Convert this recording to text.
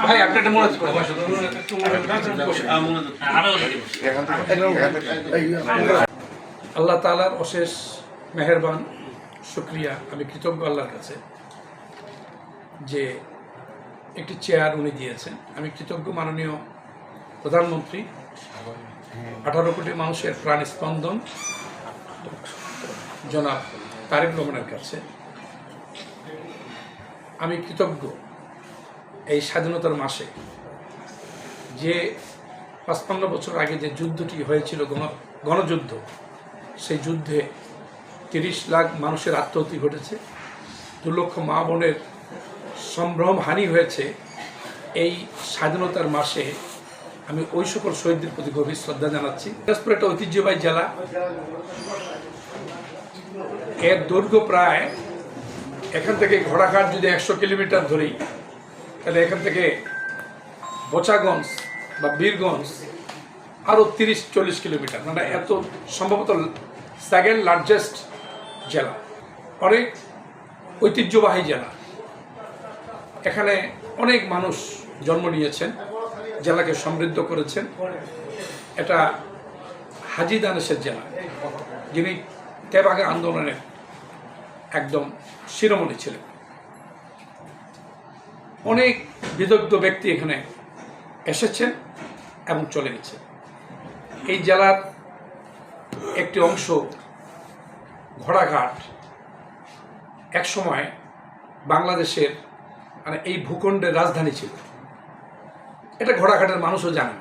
ভাই আপনি একটা মনে আল্লাহ তাআলার অশেষ মেহেরবান শুকরিয়া, আমি কৃতজ্ঞ আল্লাহর কাছে যে একটি চেয়ার উনি দিয়েছেন। আমি কৃতজ্ঞ মাননীয় প্রধানমন্ত্রী, 18 কোটি মানুষের প্রাণ স্পন্দন জনাব তারেক রহমানের কাছে। আমি কৃতজ্ঞ এই স্বাধীনতার মাসে যে 55 বছর আগে যে যুদ্ধটি হয়েছিল, গণযুদ্ধ, সেই যুদ্ধে 30 লাখ মানুষের আত্মহত্যা ঘটেছে, 2 লক্ষ মা বোনের সম্ভ্রম হানি হয়েছে। এই স্বাধীনতার মাসে আমি ওই সকল শহীদদের প্রতি গভীর শ্রদ্ধা জানাচ্ছি। দিনাজপুর একটা ঐতিহ্যবাহী জেলা, এর দৈর্ঘ্য প্রায়, এখান থেকে ঘোড়াঘাট যদি 100 কিলোমিটার ধরি, তাহলে এখান থেকে বোচাগঞ্জ বা বীরগঞ্জ আরও 30-40 কিলোমিটার, মানে এত সম্ভবত সেকেন্ড লার্জেস্ট জেলা, অনেক ঐতিহ্যবাহী জেলা। এখানে অনেক মানুষ জন্ম নিয়েছেন, জেলাকে সমৃদ্ধ করেছেন। এটা হাজী দানেশের জেলা, যিনি তেবাগে আন্দোলনের একদম শিরোমণি ছিলেন। অনেক বিদগ্ধ ব্যক্তি এখানে এসেছেন এবং চলে গেছেন। এই জেলার একটি অংশ ঘোড়াঘাট একসময় বাংলাদেশের, মানে এই ভূখণ্ডের রাজধানী ছিল। এটা ঘোড়াঘাটের মানুষও জানেন।